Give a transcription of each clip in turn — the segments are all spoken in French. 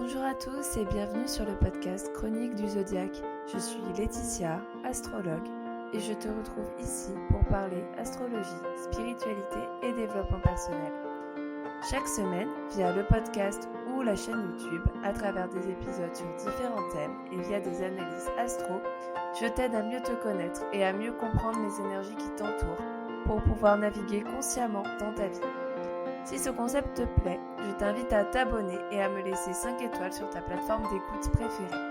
Bonjour à tous et bienvenue sur le podcast Chronique du Zodiaque. Je suis Laetitia, astrologue, et je te retrouve ici pour parler astrologie, spiritualité et développement personnel. Chaque semaine, via le podcast ou la chaîne YouTube, à travers des épisodes sur différents thèmes et via des analyses astro, je t'aide à mieux te connaître et à mieux comprendre les énergies qui t'entourent pour pouvoir naviguer consciemment dans ta vie. Si ce concept te plaît, je t'invite à t'abonner et à me laisser 5 étoiles sur ta plateforme d'écoute préférée.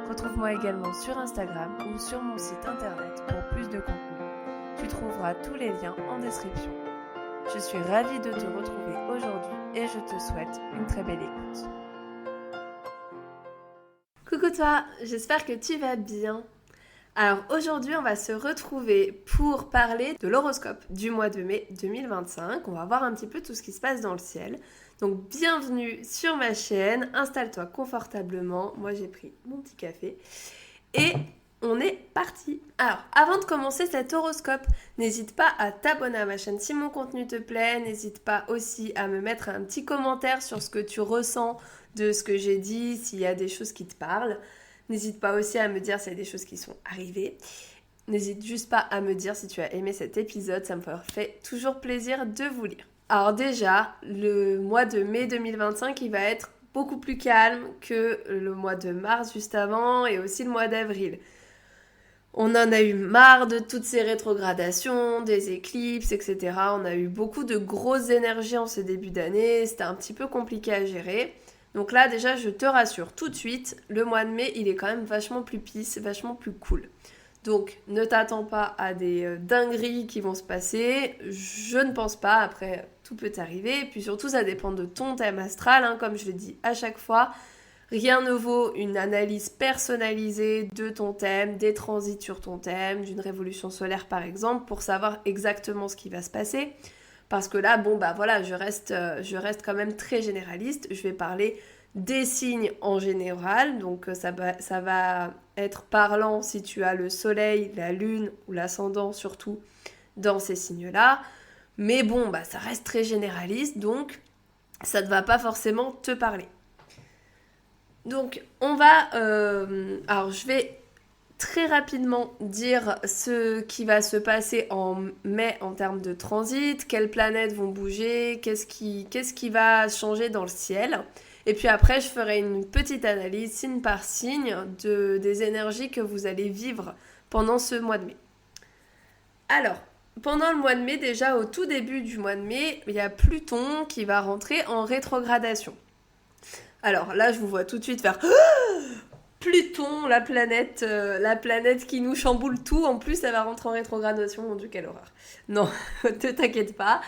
Retrouve-moi également sur Instagram ou sur mon site internet pour plus de contenu. Tu trouveras tous les liens en description. Je suis ravie de te retrouver aujourd'hui et je te souhaite une très belle écoute. Coucou toi, j'espère que tu vas bien. Alors aujourd'hui, on va se retrouver pour parler de l'horoscope du mois de mai 2025. On va voir un petit peu tout ce qui se passe dans le ciel. Donc bienvenue sur ma chaîne, installe-toi confortablement. Moi j'ai pris mon petit café et on est parti. Alors avant de commencer cet horoscope, n'hésite pas à t'abonner à ma chaîne si mon contenu te plaît. N'hésite pas aussi à me mettre un petit commentaire sur ce que tu ressens de ce que j'ai dit, s'il y a des choses qui te parlent. N'hésite pas aussi à me dire s'il y a des choses qui sont arrivées. N'hésite juste pas à me dire si tu as aimé cet épisode, ça me fait toujours plaisir de vous lire. Alors déjà, le mois de mai 2025, il va être beaucoup plus calme que le mois de mars juste avant et aussi le mois d'avril. On en a eu marre de toutes ces rétrogradations, des éclipses, etc. On a eu beaucoup de grosses énergies en ce début d'année, c'était un petit peu compliqué à gérer. Donc là, déjà, je te rassure tout de suite, le mois de mai, il est quand même vachement plus peace, vachement plus cool. Donc, ne t'attends pas à des dingueries qui vont se passer. Je ne pense pas, après, tout peut arriver. Et puis surtout, ça dépend de ton thème astral, hein, comme je le dis à chaque fois. Rien ne vaut une analyse personnalisée de ton thème, des transits sur ton thème, d'une révolution solaire par exemple, pour savoir exactement ce qui va se passer. Parce que là, je reste quand même très généraliste. Je vais parler des signes en général. Donc ça va être parlant si tu as le soleil, la lune ou l'ascendant surtout dans ces signes-là. Mais ça reste très généraliste. Donc ça ne va pas forcément te parler. Donc on va... alors je vais très rapidement dire ce qui va se passer en mai en termes de transit, quelles planètes vont bouger, qu'est-ce qui va changer dans le ciel. Et puis après, je ferai une petite analyse signe par signe des énergies que vous allez vivre pendant ce mois de mai. Alors, pendant le mois de mai, déjà au tout début du mois de mai, il y a Pluton qui va rentrer en rétrogradation. Alors là, je vous vois tout de suite faire... Pluton, la planète qui nous chamboule tout, en plus elle va rentrer en rétrogradation, mon Dieu quelle horreur. Non, ne t'inquiète pas,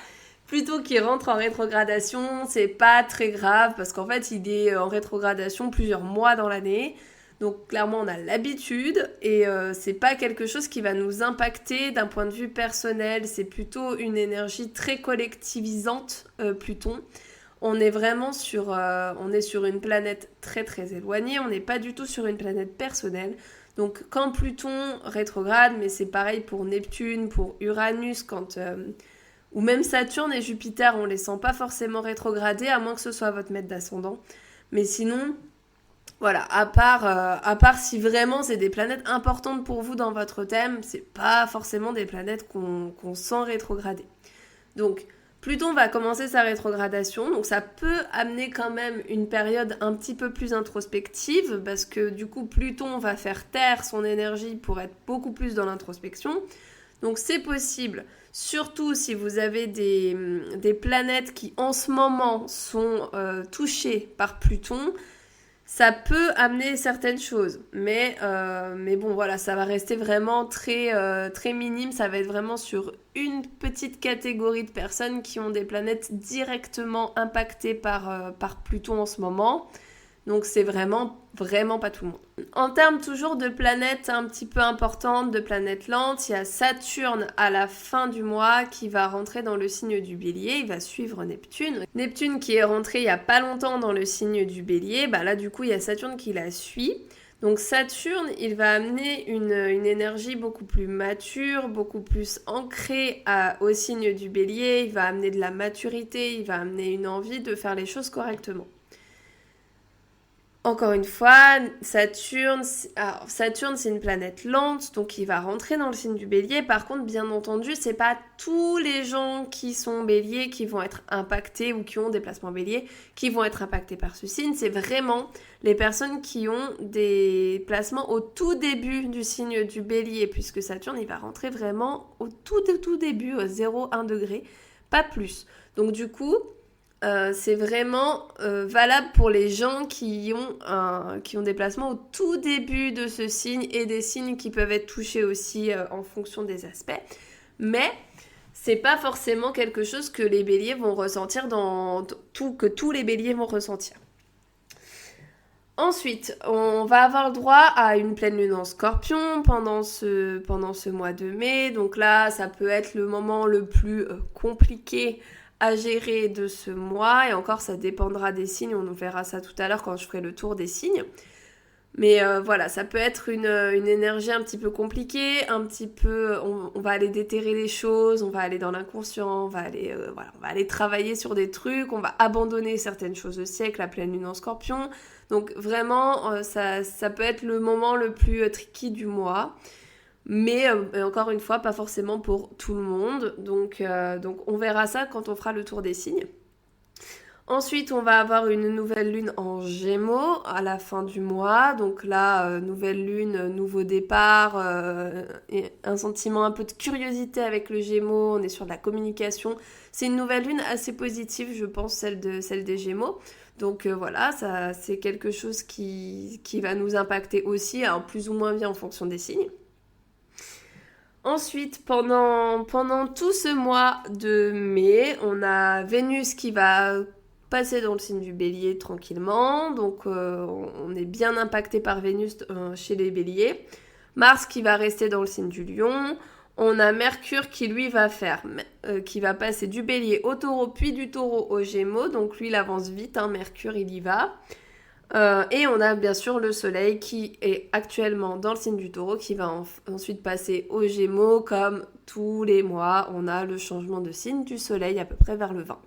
Pluton qui rentre en rétrogradation, c'est pas très grave parce qu'en fait il est en rétrogradation plusieurs mois dans l'année, donc clairement on a l'habitude et c'est pas quelque chose qui va nous impacter d'un point de vue personnel, c'est plutôt une énergie très collectivisante, Pluton. On est vraiment sur une planète très très éloignée, on n'est pas du tout sur une planète personnelle. Donc quand Pluton rétrograde, mais c'est pareil pour Neptune, pour Uranus, ou même Saturne et Jupiter, on les sent pas forcément rétrogradés, à moins que ce soit votre maître d'ascendant. Mais sinon, voilà, à part si vraiment c'est des planètes importantes pour vous dans votre thème, c'est pas forcément des planètes qu'on sent rétrograder. Donc, Pluton va commencer sa rétrogradation, donc ça peut amener quand même une période un petit peu plus introspective, parce que du coup Pluton va faire taire son énergie pour être beaucoup plus dans l'introspection. Donc c'est possible, surtout si vous avez des planètes qui en ce moment sont touchées par Pluton, ça peut amener certaines choses, mais voilà, ça va rester vraiment très, très minime, ça va être vraiment sur une petite catégorie de personnes qui ont des planètes directement impactées par Pluton en ce moment, donc c'est vraiment, vraiment pas tout le monde. En termes toujours de planètes un petit peu importantes, de planètes lentes, il y a Saturne à la fin du mois qui va rentrer dans le signe du Bélier, il va suivre Neptune. Neptune qui est rentré il y a pas longtemps dans le signe du Bélier, là du coup il y a Saturne qui la suit. Donc Saturne, il va amener une énergie beaucoup plus mature, beaucoup plus ancrée au signe du Bélier, il va amener de la maturité, il va amener une envie de faire les choses correctement. Encore une fois, Saturne, c'est une planète lente, donc il va rentrer dans le signe du Bélier. Par contre, bien entendu, c'est pas tous les gens qui sont Béliers qui vont être impactés ou qui ont des placements Béliers qui vont être impactés par ce signe. C'est vraiment les personnes qui ont des placements au tout début du signe du Bélier, puisque Saturne, il va rentrer vraiment au tout début, 0,1 degré, pas plus. Donc du coup, c'est vraiment valable pour les gens qui ont des placements au tout début de ce signe et des signes qui peuvent être touchés aussi en fonction des aspects. Mais c'est pas forcément quelque chose que les béliers vont ressentir que tous les béliers vont ressentir. Ensuite, on va avoir le droit à une pleine lune en Scorpion pendant ce mois de mai. Donc là, ça peut être le moment le plus compliqué à gérer de ce mois, et encore ça dépendra des signes, on verra ça tout à l'heure quand je ferai le tour des signes. Mais voilà, ça peut être une énergie un petit peu compliquée, un petit peu, on va aller déterrer les choses, on va aller dans l'inconscient, on va aller travailler sur des trucs, on va abandonner certaines choses aussi avec la pleine lune en Scorpion. Donc vraiment, ça peut être le moment le plus tricky du mois. Mais encore une fois, pas forcément pour tout le monde. Donc on verra ça quand on fera le tour des signes. Ensuite, on va avoir une nouvelle lune en Gémeaux à la fin du mois. Donc là, nouvelle lune, nouveau départ, et un sentiment un peu de curiosité avec le Gémeaux. On est sur de la communication. C'est une nouvelle lune assez positive, je pense, celle des Gémeaux. Donc voilà, ça, c'est quelque chose qui va nous impacter aussi, hein, plus ou moins bien en fonction des signes. Ensuite, pendant tout ce mois de mai, on a Vénus qui va passer dans le signe du Bélier tranquillement. Donc, on est bien impacté par Vénus chez les Béliers. Mars qui va rester dans le signe du Lion. On a Mercure qui, lui, qui va passer du Bélier au Taureau, puis du Taureau au Gémeaux. Donc, lui, il avance vite, hein, Mercure, il y va. Et on a bien sûr le soleil qui est actuellement dans le signe du Taureau, qui va ensuite passer aux Gémeaux. Comme tous les mois, on a le changement de signe du soleil à peu près vers le 20.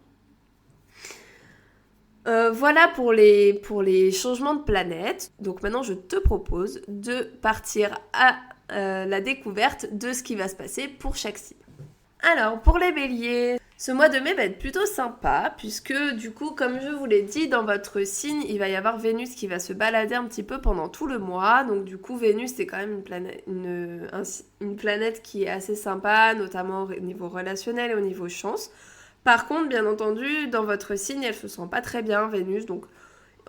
Voilà pour les changements de planète. Donc maintenant, je te propose de partir à la découverte de ce qui va se passer pour chaque signe. Alors, pour les béliers, ce mois de mai va être plutôt sympa, puisque du coup, comme je vous l'ai dit, dans votre signe, il va y avoir Vénus qui va se balader un petit peu pendant tout le mois. Donc du coup, Vénus, c'est quand même une planète qui est assez sympa, notamment au niveau relationnel et au niveau chance. Par contre, bien entendu, dans votre signe, elle se sent pas très bien, Vénus, donc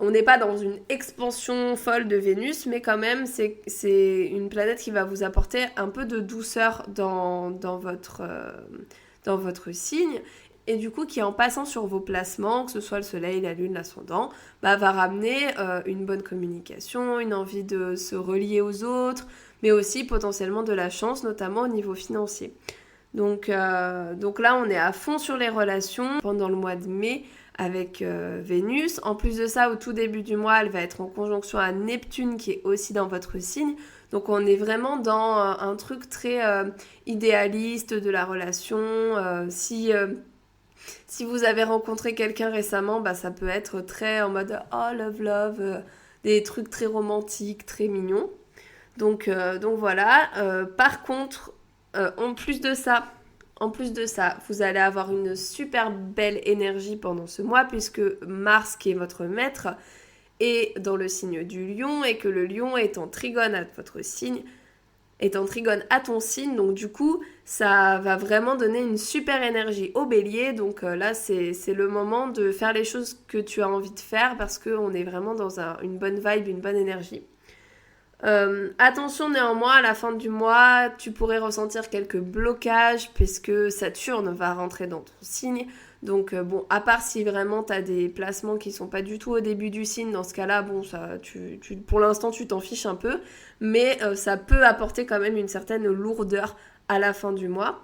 on n'est pas dans une expansion folle de Vénus, mais quand même, c'est une planète qui va vous apporter un peu de douceur dans votre signe, et du coup, qui en passant sur vos placements, que ce soit le soleil, la lune, l'ascendant, va ramener une bonne communication, une envie de se relier aux autres, mais aussi potentiellement de la chance, notamment au niveau financier. Donc là, on est à fond sur les relations pendant le mois de mai, avec Vénus. En plus de ça, au tout début du mois, elle va être en conjonction à Neptune qui est aussi dans votre signe. Donc on est vraiment dans un truc très idéaliste de la relation. Si vous avez rencontré quelqu'un récemment, ça peut être très en mode « oh, love, love », des trucs très romantiques, très mignons. Donc voilà. Par contre, en plus de ça, vous allez avoir une super belle énergie pendant ce mois, puisque Mars, qui est votre maître, est dans le signe du Lion, et que le Lion est en trigone à votre signe, est en trigone à ton signe. Donc du coup, ça va vraiment donner une super énergie au Bélier. Donc là, c'est le moment de faire les choses que tu as envie de faire, parce qu'on est vraiment dans une bonne vibe, une bonne énergie. Attention néanmoins, à la fin du mois, tu pourrais ressentir quelques blocages puisque Saturne va rentrer dans ton signe. Donc à part si vraiment tu as des placements qui sont pas du tout au début du signe, dans ce cas-là, pour l'instant tu t'en fiches un peu, mais ça peut apporter quand même une certaine lourdeur à la fin du mois.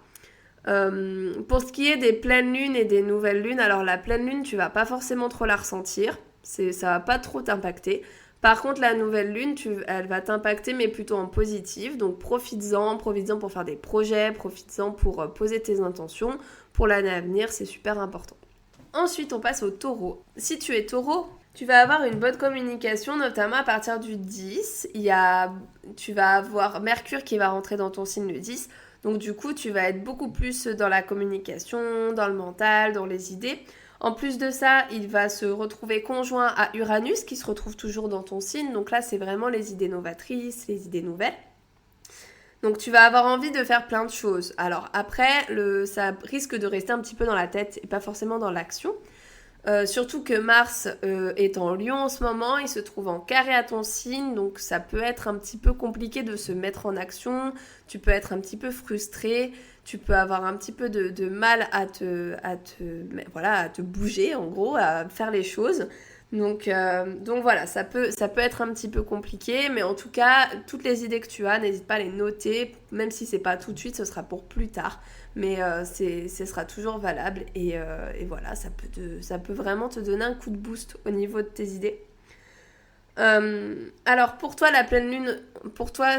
Pour ce qui est des pleines lunes et des nouvelles lunes, alors la pleine lune, tu vas pas forcément trop la ressentir, ça va pas trop t'impacter. Par contre, la nouvelle lune, elle va t'impacter, mais plutôt en positif. Donc, profites-en pour faire des projets, profites-en pour poser tes intentions. Pour l'année à venir, c'est super important. Ensuite, on passe au taureau. Si tu es taureau, Tu vas avoir une bonne communication, notamment à partir du 10. Tu vas avoir Mercure qui va rentrer dans ton signe le 10. Donc du coup, tu vas être beaucoup plus dans la communication, dans le mental, dans les idées. En plus de ça, il va se retrouver conjoint à Uranus qui se retrouve toujours dans ton signe. Donc là, c'est vraiment les idées novatrices, les idées nouvelles. Donc tu vas avoir envie de faire plein de choses. Alors après, ça risque de rester un petit peu dans la tête et pas forcément dans l'action. Surtout que Mars est en Lion en ce moment, il se trouve en carré à ton signe, donc ça peut être un petit peu compliqué de se mettre en action, tu peux être un petit peu frustré, tu peux avoir un petit peu de mal à te bouger en gros, à faire les choses. Donc voilà, ça peut être un petit peu compliqué, mais en tout cas, toutes les idées que tu as, n'hésite pas à les noter, même si c'est pas tout de suite, ce sera pour plus tard. Mais ce sera toujours valable et voilà, ça peut vraiment te donner un coup de boost au niveau de tes idées. Alors pour toi,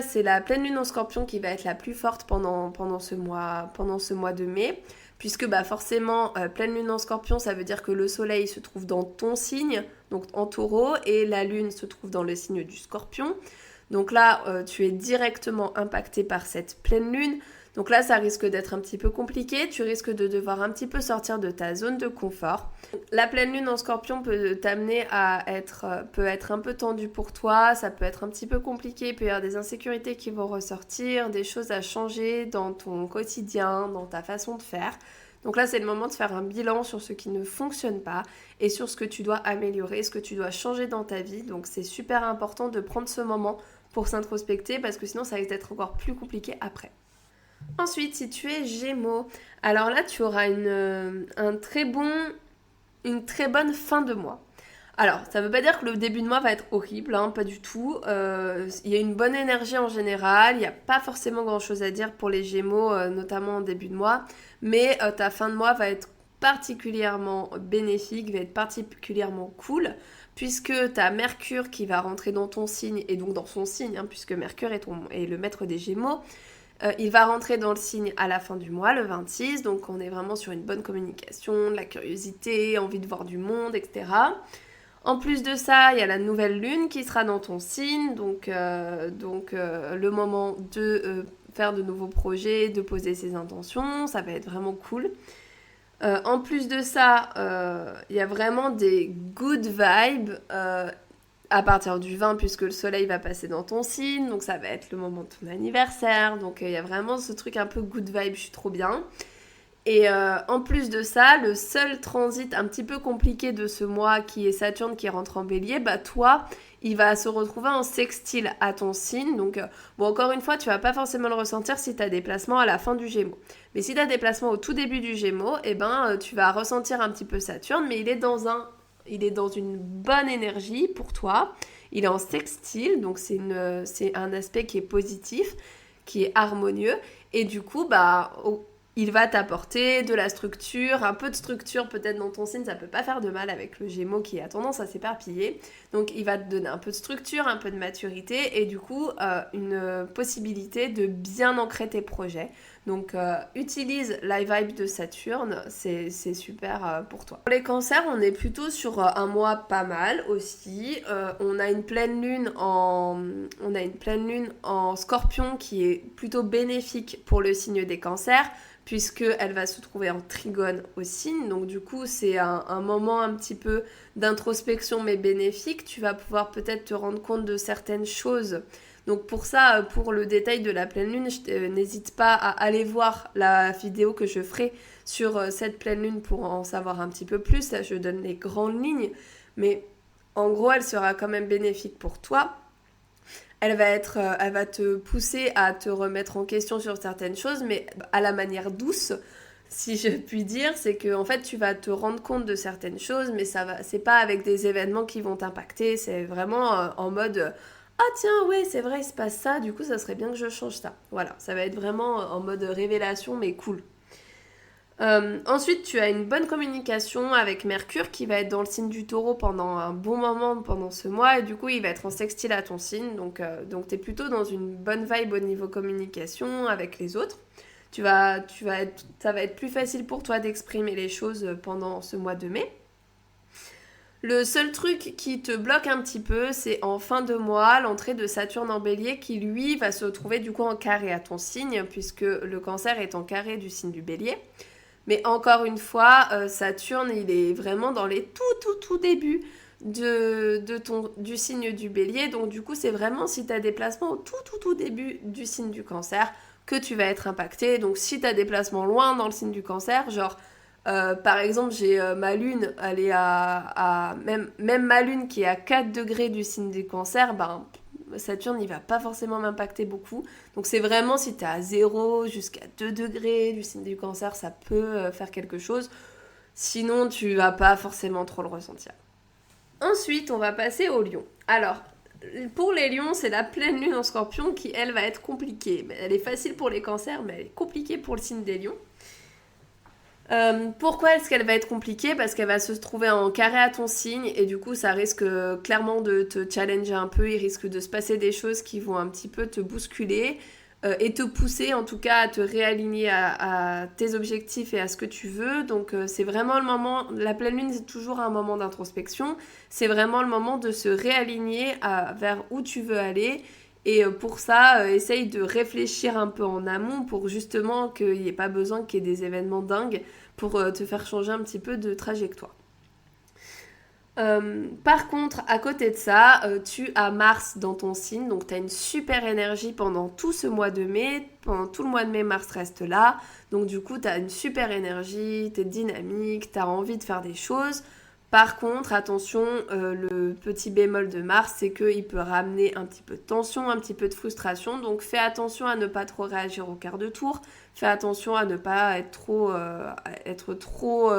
c'est la pleine lune en Scorpion qui va être la plus forte pendant ce mois de mai. Puisque bah forcément, pleine lune en Scorpion, ça veut dire que le soleil se trouve dans ton signe, donc en Taureau, et la lune se trouve dans le signe du Scorpion. Donc là, tu es directement impacté par cette pleine lune. Donc là, ça risque d'être un petit peu compliqué. Tu risques de devoir un petit peu sortir de ta zone de confort. La pleine lune en Scorpion peut t'amener peut être un peu tendue pour toi. Ça peut être un petit peu compliqué. Il peut y avoir des insécurités qui vont ressortir, des choses à changer dans ton quotidien, dans ta façon de faire. Donc là, c'est le moment de faire un bilan sur ce qui ne fonctionne pas et sur ce que tu dois améliorer, ce que tu dois changer dans ta vie. Donc c'est super important de prendre ce moment pour s'introspecter parce que sinon, ça risque d'être encore plus compliqué après. Ensuite, si tu es Gémeaux, alors là, tu auras une très bonne fin de mois. Alors, ça veut pas dire que le début de mois va être horrible, hein, pas du tout. Il y a une bonne énergie en général, il n'y a pas forcément grand-chose à dire pour les Gémeaux, notamment en début de mois, mais ta fin de mois va être particulièrement bénéfique, va être particulièrement cool, puisque tu as Mercure qui va rentrer dans ton signe, et donc dans son signe, hein, puisque Mercure est le maître des Gémeaux. Il va rentrer dans le signe à la fin du mois, le 26, donc on est vraiment sur une bonne communication, de la curiosité, envie de voir du monde, etc. En plus de ça, il y a la nouvelle lune qui sera dans ton signe, donc le moment de faire de nouveaux projets, de poser ses intentions, ça va être vraiment cool. En plus de ça, il y a vraiment des good vibes à partir du 20 puisque le soleil va passer dans ton signe, donc ça va être le moment de ton anniversaire, donc il y a vraiment ce truc un peu good vibe, je suis trop bien. Et en plus de ça, le seul transit un petit peu compliqué de ce mois qui est Saturne qui rentre en bélier, bah toi, il va se retrouver en sextile à ton signe. Donc bon, encore une fois, tu vas pas forcément le ressentir si tu as des placements à la fin du Gémeaux. Mais si tu as des placements au tout début du Gémeaux, eh ben tu vas ressentir un petit peu Saturne, mais il est dans une bonne énergie pour toi. Il est en sextile, donc c'est un aspect qui est positif, qui est harmonieux. Et du coup, bah, il va t'apporter de la structure, un peu de structure peut-être dans ton signe, ça peut pas faire de mal avec le Gémeaux qui a tendance à s'éparpiller. Donc il va te donner un peu de structure, un peu de maturité et du coup une possibilité de bien ancrer tes projets. Donc utilise la vibe de Saturne, c'est super pour toi. Pour les cancers, on est plutôt sur un mois pas mal aussi. On a une pleine lune en Scorpion qui est plutôt bénéfique pour le signe des cancers, puisqu'elle va se trouver en trigone au signe. Donc du coup, c'est un moment un petit peu d'introspection mais bénéfique. Tu vas pouvoir peut-être te rendre compte de certaines choses. Donc pour ça, pour le détail de la pleine lune, n'hésite pas à aller voir la vidéo que je ferai sur cette pleine lune pour en savoir un petit peu plus. Là, je donne les grandes lignes, mais en gros, elle sera quand même bénéfique pour toi. Elle va te pousser à te remettre en question sur certaines choses, mais à la manière douce, si je puis dire, c'est que en fait tu vas te rendre compte de certaines choses, mais c'est pas avec des événements qui vont t'impacter, c'est vraiment en mode ah tiens ouais c'est vrai il se passe ça, du coup ça serait bien que je change ça. Voilà, ça va être vraiment en mode révélation mais cool. Ensuite, tu as une bonne communication avec Mercure qui va être dans le signe du Taureau pendant un bon moment pendant ce mois et du coup il va être en sextile à ton signe, donc tu es plutôt dans une bonne vibe au niveau communication avec les autres. Ça va être plus facile pour toi d'exprimer les choses pendant ce mois de mai. Le seul truc qui te bloque un petit peu, c'est en fin de mois, l'entrée de Saturne en Bélier qui, lui, va se trouver du coup en carré à ton signe, puisque le Cancer est en carré du signe du Bélier. Mais encore une fois, Saturne, il est vraiment dans les tout débuts du signe du Bélier. Donc du coup, c'est vraiment si tu as des placements au tout début du signe du Cancer que tu vas être impacté. Donc si tu as des placements loin dans le signe du Cancer, genre par exemple, j'ai ma lune, elle est même ma lune qui est à 4 degrés du signe du Cancer, ben Saturne, il va pas forcément m'impacter beaucoup. Donc c'est vraiment si tu es à 0 jusqu'à 2 degrés du signe du Cancer, ça peut faire quelque chose. Sinon, tu vas pas forcément trop le ressentir. Ensuite, on va passer au Lion. Alors, pour les lions, c'est la pleine lune en Scorpion qui, elle, va être compliquée. Elle est facile pour les cancers, mais elle est compliquée pour le signe des lions. Pourquoi est-ce qu'elle va être compliquée? Parce qu'elle va se trouver en carré à ton signe et du coup ça risque clairement de te challenger un peu, il risque de se passer des choses qui vont un petit peu te bousculer et te pousser en tout cas à te réaligner à tes objectifs et à ce que tu veux. Donc c'est vraiment le moment, la pleine lune c'est toujours un moment d'introspection, c'est vraiment le moment de se réaligner vers où tu veux aller. Et pour ça, essaye de réfléchir un peu en amont pour justement qu'il n'y ait pas besoin qu'il y ait des événements dingues pour te faire changer un petit peu de trajectoire. Par contre, à côté de ça, tu as Mars dans ton signe, donc tu as une super énergie pendant tout ce mois de mai. Pendant tout le mois de mai, Mars reste là. Donc du coup, tu as une super énergie, tu es dynamique, tu as envie de faire des choses. Par contre, attention, le petit bémol de Mars, c'est qu'il peut ramener un petit peu de tension, un petit peu de frustration. Donc fais attention à ne pas trop réagir au quart de tour. Fais attention à ne pas être trop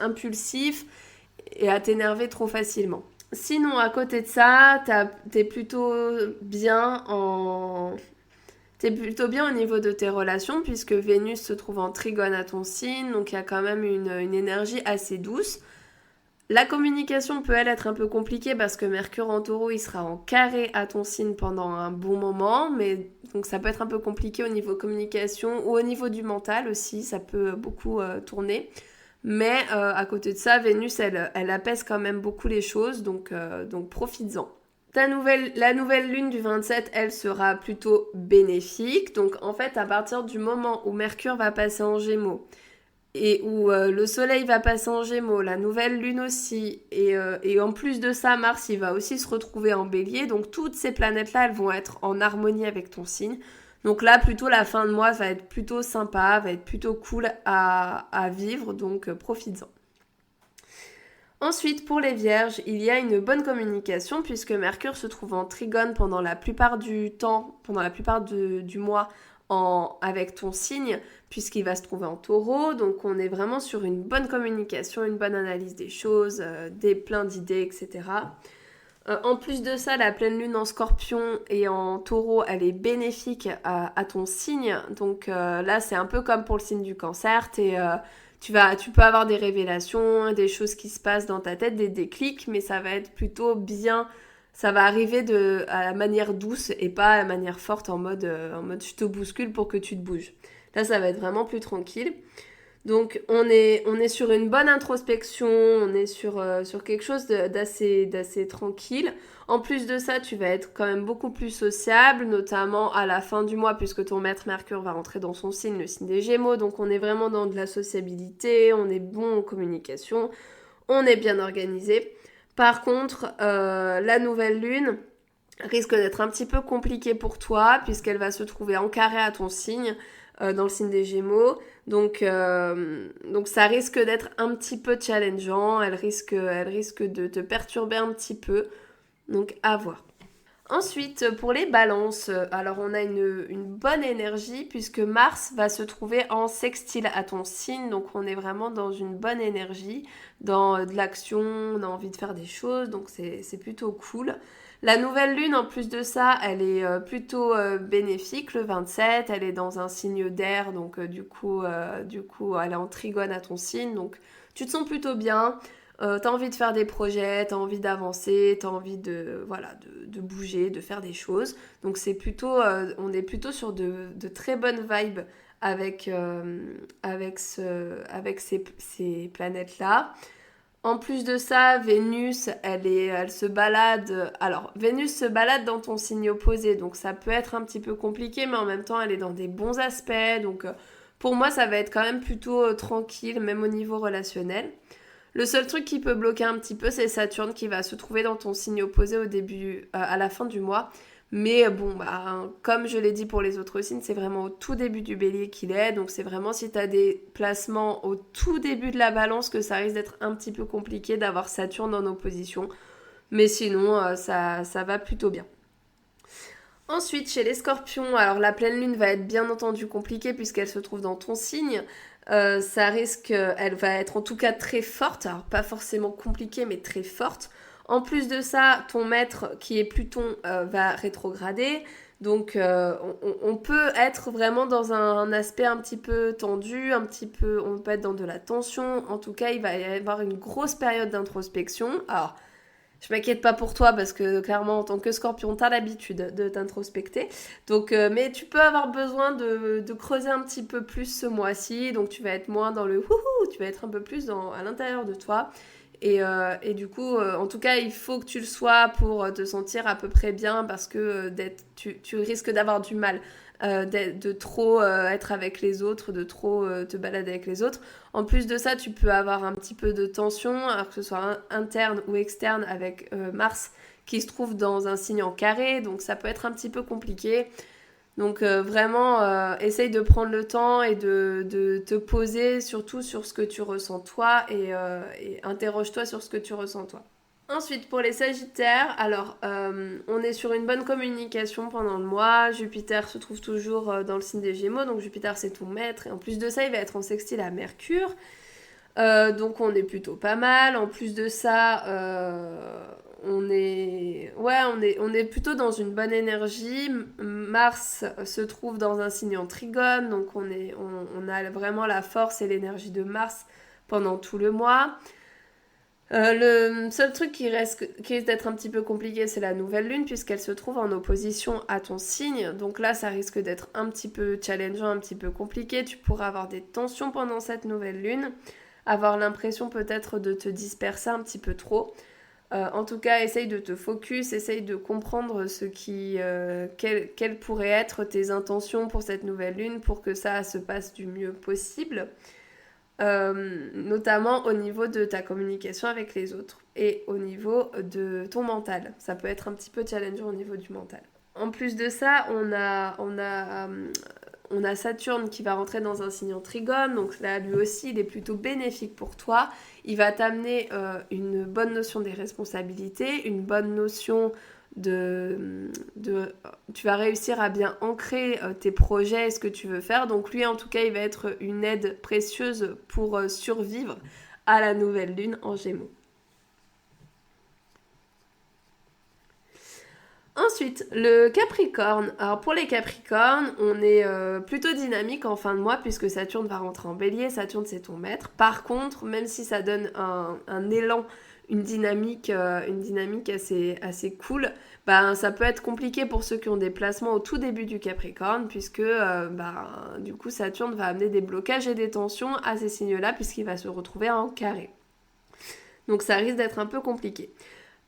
impulsif et à t'énerver trop facilement. Sinon, à côté de ça, t'es plutôt bien au niveau de tes relations puisque Vénus se trouve en trigone à ton signe, donc il y a quand même une énergie assez douce. La communication peut elle être un peu compliquée parce que Mercure en Taureau il sera en carré à ton signe pendant un bon moment, mais donc ça peut être un peu compliqué au niveau communication ou au niveau du mental aussi, ça peut beaucoup tourner. Mais à côté de ça, Vénus elle apaise quand même beaucoup les choses, donc profites-en. La nouvelle lune du 27, elle sera plutôt bénéfique. Donc en fait, à partir du moment où Mercure va passer en Gémeaux, et où le soleil va passer en Gémeaux, la nouvelle lune aussi, et en plus de ça, Mars, il va aussi se retrouver en bélier, donc toutes ces planètes-là, elles vont être en harmonie avec ton signe. Donc là, plutôt la fin de mois va être plutôt sympa, va être plutôt cool à vivre, donc profites-en. Ensuite, pour les vierges, il y a une bonne communication puisque Mercure se trouve en trigone pendant la plupart du temps, pendant la plupart du mois avec ton signe, puisqu'il va se trouver en taureau. Donc on est vraiment sur une bonne communication, une bonne analyse des choses, plein d'idées, etc. En plus de ça, la pleine lune en scorpion et en taureau, elle est bénéfique à ton signe. Donc là, c'est un peu comme pour le signe du cancer. Tu peux avoir des révélations, des choses qui se passent dans ta tête, des déclics, mais ça va être plutôt bien. Ça va arriver à la manière douce et pas à la manière forte en mode je te bouscule pour que tu te bouges. Là, ça va être vraiment plus tranquille. Donc, on est sur une bonne introspection, on est sur quelque chose d'assez tranquille. En plus de ça, tu vas être quand même beaucoup plus sociable, notamment à la fin du mois, puisque ton maître Mercure va rentrer dans son signe, le signe des Gémeaux. Donc, on est vraiment dans de la sociabilité, on est bon en communication, on est bien organisé. Par contre, la nouvelle lune risque d'être un petit peu compliquée pour toi, puisqu'elle va se trouver en carré à ton signe, dans le signe des Gémeaux. Donc ça risque d'être un petit peu challengeant, elle risque de te perturber un petit peu. Donc à voir. Ensuite, pour les balances, alors on a une bonne énergie puisque Mars va se trouver en sextile à ton signe, donc on est vraiment dans une bonne énergie, dans de l'action, on a envie de faire des choses, donc c'est plutôt cool. La nouvelle lune, en plus de ça, elle est plutôt bénéfique, le 27, elle est dans un signe d'air, donc du coup, elle est en trigone à ton signe, donc tu te sens plutôt bien. T'as envie de faire des projets, t'as envie d'avancer, t'as envie de bouger, de faire des choses. Donc c'est plutôt, on est plutôt sur de très bonnes vibes avec ces planètes-là. En plus de ça, Vénus, elle se balade. Alors, Vénus se balade dans ton signe opposé, donc ça peut être un petit peu compliqué, mais en même temps, elle est dans des bons aspects. Donc, pour moi, ça va être quand même plutôt tranquille, même au niveau relationnel. Le seul truc qui peut bloquer un petit peu, c'est Saturne qui va se trouver dans ton signe opposé au début, à la fin du mois. Mais bon, bah, comme je l'ai dit pour les autres signes, c'est vraiment au tout début du bélier qu'il est. Donc c'est vraiment si tu as des placements au tout début de la balance que ça risque d'être un petit peu compliqué d'avoir Saturne en opposition. Mais sinon, ça va plutôt bien. Ensuite, chez les scorpions, alors la pleine lune va être bien entendu compliquée puisqu'elle se trouve dans ton signe. Ça risque, elle va être en tout cas très forte, alors pas forcément compliquée mais très forte. En plus de ça, ton maître qui est Pluton va rétrograder. Donc on peut être vraiment dans un aspect un petit peu tendu, un petit peu, on peut être dans de la tension. En tout cas, il va y avoir une grosse période d'introspection. Alors, je m'inquiète pas pour toi parce que clairement en tant que scorpion t'as l'habitude de t'introspecter. Donc mais tu peux avoir besoin de creuser un petit peu plus ce mois-ci. Donc tu vas être moins dans le wouhou, tu vas être un peu plus à l'intérieur de toi. Et du coup, en tout cas, il faut que tu le sois pour te sentir à peu près bien parce que tu risques d'avoir du mal de trop être avec les autres, de trop te balader avec les autres. En plus de ça, tu peux avoir un petit peu de tension, alors que ce soit interne ou externe avec Mars qui se trouve dans un signe en carré, donc ça peut être un petit peu compliqué. Donc vraiment, essaye de prendre le temps et de te poser surtout sur ce que tu ressens toi et interroge-toi sur ce que tu ressens toi. Ensuite, pour les Sagittaires, alors on est sur une bonne communication pendant le mois. Jupiter se trouve toujours dans le signe des Gémeaux, donc Jupiter c'est ton maître. Et en plus de ça, il va être en sextile à Mercure. Donc on est plutôt pas mal. En plus de ça, on est plutôt dans une bonne énergie. Mars se trouve dans un signe en Trigone, donc on a vraiment la force et l'énergie de Mars pendant tout le mois. Le seul truc qui risque d'être un petit peu compliqué, c'est la nouvelle lune, puisqu'elle se trouve en opposition à ton signe. Donc là, ça risque d'être un petit peu challengeant, un petit peu compliqué. Tu pourras avoir des tensions pendant cette nouvelle lune, avoir l'impression peut-être de te disperser un petit peu trop. En tout cas, essaye de te focus, essaye de comprendre quelles pourraient être tes intentions pour cette nouvelle lune pour que ça se passe du mieux possible. Notamment au niveau de ta communication avec les autres et au niveau de ton mental. Ça peut être un petit peu challengeant au niveau du mental. En plus de ça, on a Saturne qui va rentrer dans un signe en Trigone, donc là lui aussi il est plutôt bénéfique pour toi. Il va t'amener une bonne notion des responsabilités, une bonne notion tu vas réussir à bien ancrer tes projets et ce que tu veux faire. Donc lui en tout cas il va être une aide précieuse pour survivre à la nouvelle lune en Gémeaux. Ensuite, le Capricorne. Alors pour les Capricornes, on est plutôt dynamique en fin de mois puisque Saturne va rentrer en bélier. Saturne c'est ton maître. Par contre, même si ça donne un élan, une dynamique assez cool, bah, ça peut être compliqué pour ceux qui ont des placements au tout début du Capricorne puisque du coup Saturne va amener des blocages et des tensions à ces signes-là puisqu'il va se retrouver en carré. Donc ça risque d'être un peu compliqué.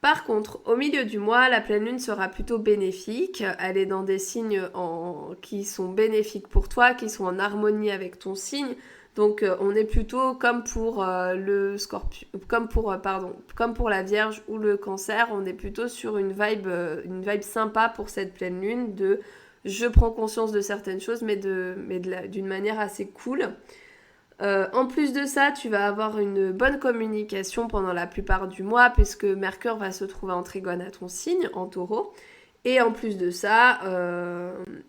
Par contre, au milieu du mois, la pleine lune sera plutôt bénéfique. Elle est dans des signes qui sont bénéfiques pour toi, qui sont en harmonie avec ton signe. Donc on est plutôt comme pour le scorpion, comme pour la Vierge ou le Cancer, on est plutôt sur une vibe sympa pour cette pleine lune de je prends conscience de certaines choses, mais d'une manière assez cool. En plus de ça, tu vas avoir une bonne communication pendant la plupart du mois puisque Mercure va se trouver en trigone à ton signe, en taureau. Et en plus de ça,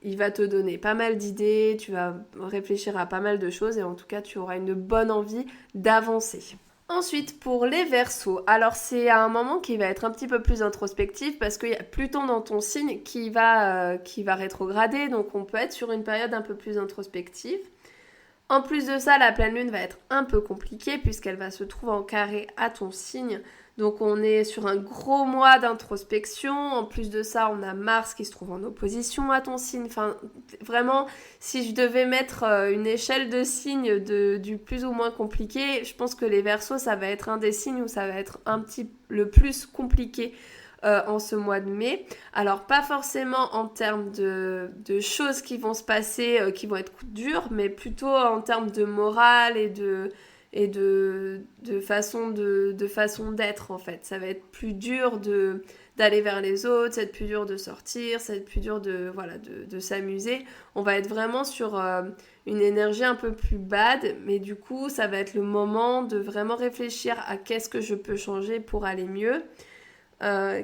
il va te donner pas mal d'idées, tu vas réfléchir à pas mal de choses et en tout cas, tu auras une bonne envie d'avancer. Ensuite, pour les Verseaux, alors c'est un moment qui va être un petit peu plus introspectif parce qu'il y a Pluton dans ton signe qui va rétrograder, donc on peut être sur une période un peu plus introspective. En plus de ça, la pleine lune va être un peu compliquée puisqu'elle va se trouver en carré à ton signe. Donc on est sur un gros mois d'introspection. En plus de ça, on a Mars qui se trouve en opposition à ton signe. Enfin, vraiment, si je devais mettre une échelle de signes du plus ou moins compliqué, je pense que les Verseaux, ça va être un des signes où ça va être le plus compliqué en ce mois de mai. Alors pas forcément en termes de choses qui vont se passer, qui vont être dures, mais plutôt en termes de morale et de façon d'être en fait. Ça va être plus dur d'aller vers les autres, ça va être plus dur de sortir, ça va être plus dur de s'amuser. On va être vraiment sur une énergie un peu plus bad, mais du coup ça va être le moment de vraiment réfléchir à qu'est-ce que je peux changer pour aller mieux.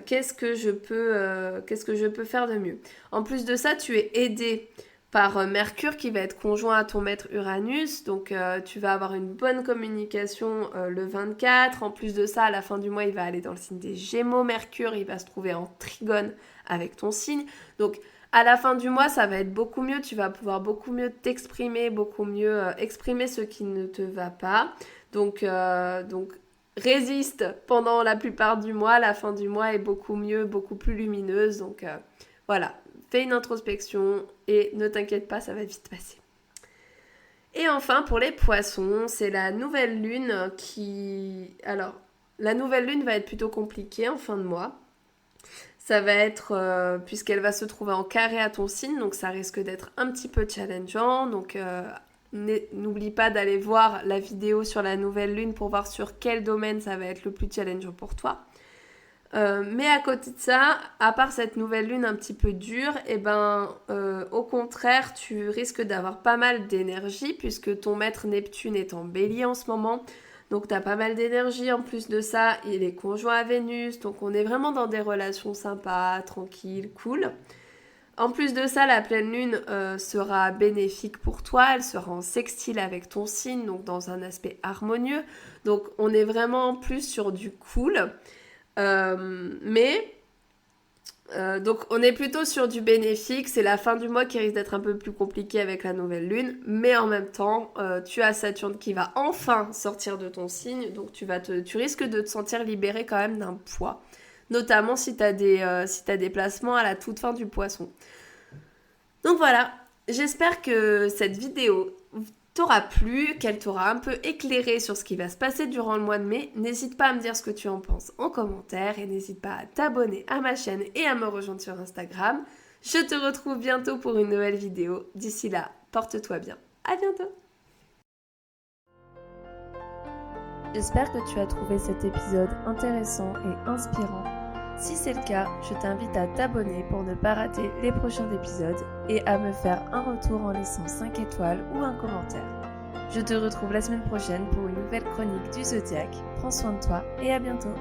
Qu'est-ce que je peux faire de mieux. En plus de ça, tu es aidé par Mercure qui va être conjoint à ton maître Uranus, donc tu vas avoir une bonne communication le 24. En plus de ça, à la fin du mois, il va aller dans le signe des Gémeaux. Mercure, il va se trouver en trigone avec ton signe, donc à la fin du mois, ça va être beaucoup mieux, tu vas pouvoir beaucoup mieux t'exprimer, beaucoup mieux exprimer ce qui ne te va pas, donc résiste pendant la plupart du mois. La fin du mois est beaucoup mieux, beaucoup plus lumineuse. Donc voilà, fais une introspection et ne t'inquiète pas, ça va vite passer. Et enfin, pour les poissons, c'est la nouvelle lune qui... Alors, la nouvelle lune va être plutôt compliquée en fin de mois. Ça va être, puisqu'elle va se trouver en carré à ton signe, donc ça risque d'être un petit peu challengeant. Donc n'oublie pas d'aller voir la vidéo sur la nouvelle lune pour voir sur quel domaine ça va être le plus challengeant pour toi. Mais à côté de ça, à part cette nouvelle lune un petit peu dure, au contraire, tu risques d'avoir pas mal d'énergie puisque ton maître Neptune est en Bélier en ce moment. Donc tu as pas mal d'énergie. En plus de ça, il est conjoint à Vénus. Donc on est vraiment dans des relations sympas, tranquilles, cool. En plus de ça, la pleine lune sera bénéfique pour toi. Elle sera en sextile avec ton signe, donc dans un aspect harmonieux. Donc on est vraiment plus sur du cool. Donc on est plutôt sur du bénéfique. C'est la fin du mois qui risque d'être un peu plus compliquée avec la nouvelle lune. Mais en même temps, tu as Saturne qui va enfin sortir de ton signe. Donc tu risques de te sentir libéré quand même d'un poids. Notamment si tu as des placements à la toute fin du poisson. Donc voilà, j'espère que cette vidéo t'aura plu, qu'elle t'aura un peu éclairé sur ce qui va se passer durant le mois de mai. N'hésite pas à me dire ce que tu en penses en commentaire et n'hésite pas à t'abonner à ma chaîne et à me rejoindre sur Instagram. Je te retrouve bientôt pour une nouvelle vidéo. D'ici là, porte-toi bien. À bientôt! J'espère que tu as trouvé cet épisode intéressant et inspirant. Si c'est le cas, je t'invite à t'abonner pour ne pas rater les prochains épisodes et à me faire un retour en laissant 5 étoiles ou un commentaire. Je te retrouve la semaine prochaine pour une nouvelle chronique du Zodiaque. Prends soin de toi et à bientôt!